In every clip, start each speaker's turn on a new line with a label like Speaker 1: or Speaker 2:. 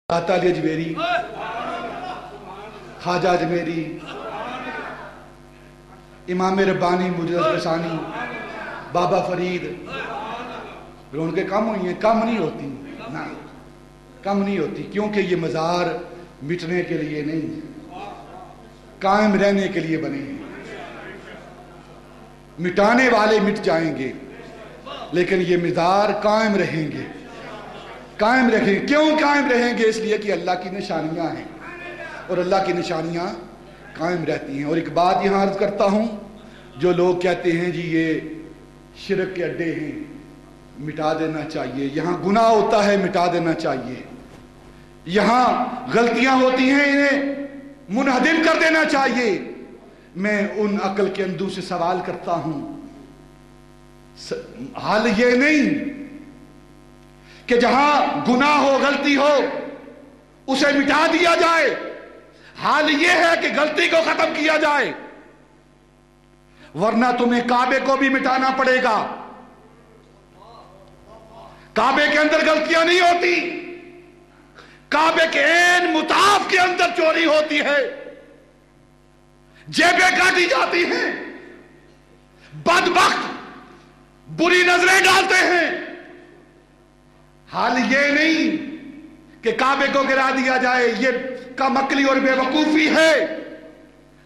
Speaker 1: दाता अली अजमेरी, ख्वाजा अजमेरी, इमाम रब्बानी मुजद्दिद फसानी, बाबा फरीद, उनके कम हुई हैं, कम नहीं होती ना, कम नहीं होती, क्योंकि ये मज़ार मिटने के लिए नहीं, कायम रहने के लिए बने हैं। मिटाने वाले मिट जाएंगे, लेकिन ये मज़ार कायम रहेंगे, कायम रहेंगे। क्यों कायम रहेंगे? इसलिए कि अल्लाह की निशानियां हैं और अल्लाह की निशानियां कायम रहती हैं। और एक बात यहां अर्ज करता हूं, जो लोग कहते हैं जी ये शिरक के अड्डे हैं, मिटा देना चाहिए, यहां गुनाह होता है, मिटा देना चाहिए, यहां गलतियां होती हैं, इन्हें मुनहदिम कर देना चाहिए। मैं उन अक्ल के अंधों से सवाल करता हूं, हाल ये नहीं कि जहां गुनाह हो, गलती हो, उसे मिटा दिया जाए, हाल यह है कि गलती को खत्म किया जाए, वरना तुम्हें काबे को भी मिटाना पड़ेगा। काबे के अंदर गलतियां नहीं होती, काबे के एन मुताफ के अंदर चोरी होती है, जेबें काटी जाती हैं, बदबख्त बुरी नजरें डालते हैं। हाल ये नहीं कि काबे को गिरा दिया जाए, ये कमअक्ली और बेवकूफी है।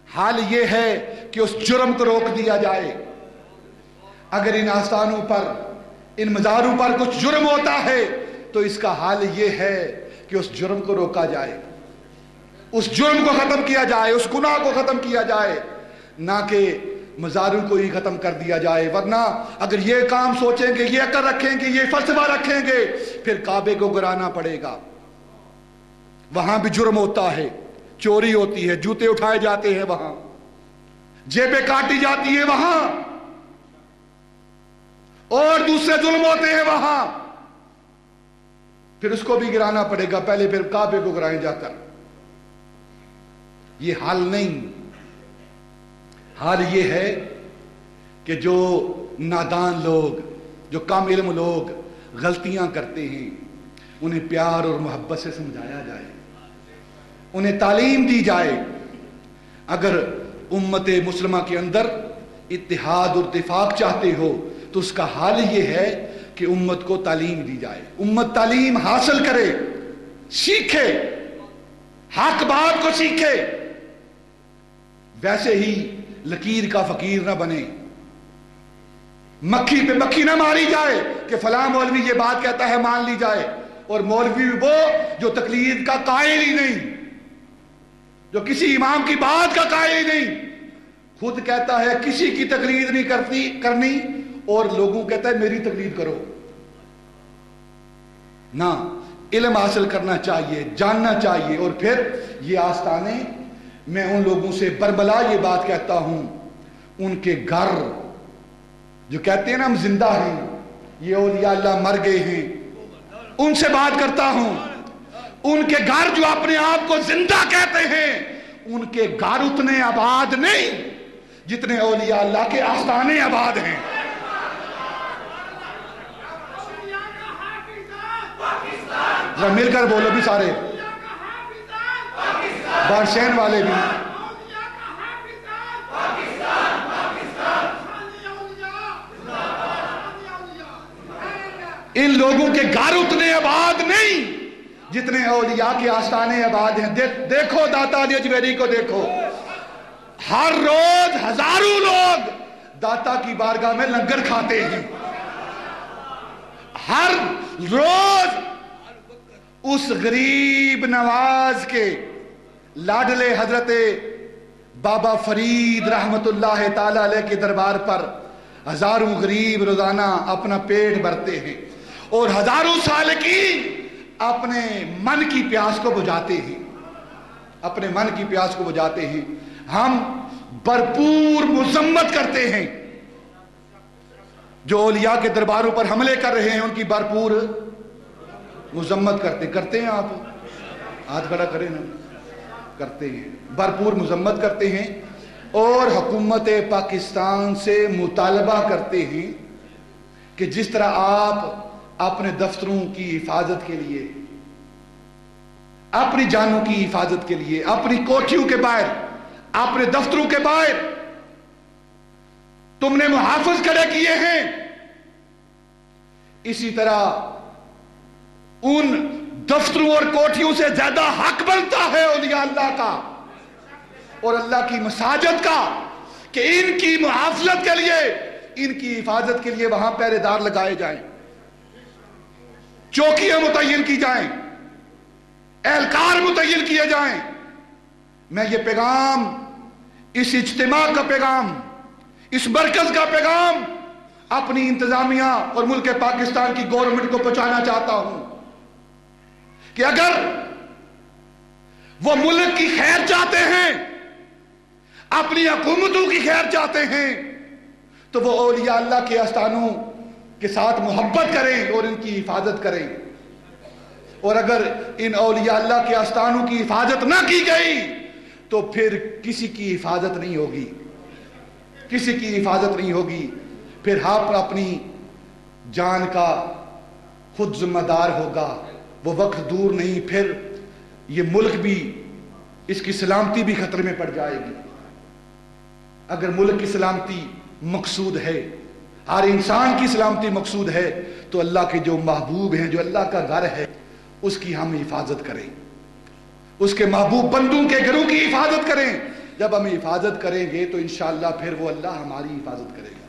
Speaker 1: हाल ये है कि उस जुर्म को रोक दिया जाए। अगर इन आस्थानों पर, इन मज़ारों पर कुछ जुर्म होता है तो इसका हाल ये है कि उस जुर्म को रोका जाए, उस जुर्म को खत्म किया जाए, उस गुनाह को खत्म किया जाए, ना कि मज़ारों को ही खत्म कर दिया जाए। वरना अगर ये काम सोचेंगे, ये अकल रखेंगे, ये फलसफा रखेंगे, फिर काबे को गिराना पड़ेगा। वहां भी जुर्म होता है, चोरी होती है, जूते उठाए जाते हैं वहां, जेबें काटी जाती है वहां, और दूसरे जुल्म होते हैं वहां, फिर उसको भी गिराना पड़ेगा पहले, फिर काबे को गिराया जाता। ये हाल नहीं, हाल ये है कि जो नादान लोग, जो कम इल्म लोग गलतियां करते हैं, उन्हें प्यार और मोहब्बत से समझाया जाए, उन्हें तालीम दी जाए। अगर उम्मत मुस्लिमा के अंदर इत्तिहाद और इत्तिफाक चाहते हो तो उसका हाल ये है कि उम्मत को तालीम दी जाए, उम्मत तालीम हासिल करे, सीखे, हक बात को सीखे। वैसे ही लकीर का फकीर ना बने, मक्खी पे मक्खी ना मारी जाए कि फलां मौलवी ये बात कहता है मान ली जाए, और मौलवी वो जो तकलीद का कायल ही नहीं, जो किसी इमाम की बात का कायल ही नहीं, खुद कहता है किसी की तकलीद नहीं करनी, और लोगों कहता है मेरी तकलीद करो ना। इल्म हासिल करना चाहिए, जानना चाहिए। और फिर ये आस्ताने, मैं उन लोगों से बरबला ये बात कहता हूं, उनके घर जो कहते हैं ना हम जिंदा हैं, ये औलिया अल्लाह मर गए हैं, उनसे बात करता हूं। उनके घर जो अपने आप को जिंदा कहते हैं, उनके घर उतने आबाद नहीं जितने औलिया अल्लाह के आस्ताने आबाद हैं। जरा मिलकर बोलो भी सारे, बादशाह वाले भी, इन लोगों के घर उतने आबाद नहीं जितने औलिया के आस्थाने आबाद हैं। देखो दाता अली अजमेरी को देखो, हर रोज हजारों लोग दाता की बारगाह में लंगर खाते हैं, हर रोज उस गरीब नवाज के लाडले हजरते बाबा फरीद रहमतुल्लाह ताला अलैह के दरबार पर हजारों गरीब रोजाना अपना पेट भरते हैं, और हजारों साल की अपने मन की प्यास को बुझाते हैं, अपने मन की प्यास को बुझाते हैं। हम भरपूर मुजम्मत करते हैं, जो औलिया के दरबारों पर हमले कर रहे हैं उनकी भरपूर मुजम्मत करते हैं। आप हाथ खड़ा करें ना, करते हैं, भरपूर मुजम्मत करते हैं, और हुकूमत पाकिस्तान से मुतालबा करते हैं कि जिस तरह आप अपने दफ्तरों की हिफाजत के लिए اپنی جانوں کی حفاظت کے لیے اپنی کوٹھیوں کے باہر، اپنے دفتروں کے باہر تم نے محافظ کھڑے کیے ہیں، اسی طرح ان دفتروں اور کوٹھیوں سے زیادہ حق بنتا ہے اولیاء اللہ کا اور اللہ کی مساجد کا کہ ان کی محافظت کے لیے، ان کی حفاظت کے لیے وہاں پہرے دار لگائے جائیں، چوکیاں متعین کی جائیں، اہلکار متعین کیے جائیں۔ میں یہ پیغام، اس اجتماع کا پیغام، اس مرکز کا پیغام اپنی انتظامیہ اور ملک پاکستان کی گورنمنٹ کو پہنچانا چاہتا ہوں کہ اگر وہ ملک کی خیر چاہتے ہیں، اپنی حکومتوں کی خیر چاہتے ہیں، تو وہ اولیاء اللہ کے آستانوں کے ساتھ محبت کریں اور ان کی حفاظت کریں، اور اگر ان اولیاء اللہ کے آستانوں کی حفاظت نہ کی گئی تو پھر کسی کی حفاظت نہیں ہوگی، کسی کی حفاظت نہیں ہوگی، پھر آپ اپنی جان کا خود ذمہ دار ہوگا، وہ وقت دور نہیں، پھر یہ ملک بھی، اس کی سلامتی بھی خطرے میں پڑ جائے گی۔ اگر ملک کی سلامتی مقصود ہے، ہر انسان کی سلامتی مقصود ہے، تو اللہ کے جو محبوب ہیں، جو اللہ کا گھر ہے، اس کی ہم حفاظت کریں، اس کے محبوب بندوں کے گھروں کی حفاظت کریں۔ جب ہم حفاظت کریں گے تو انشاءاللہ پھر وہ اللہ ہماری حفاظت کرے گا۔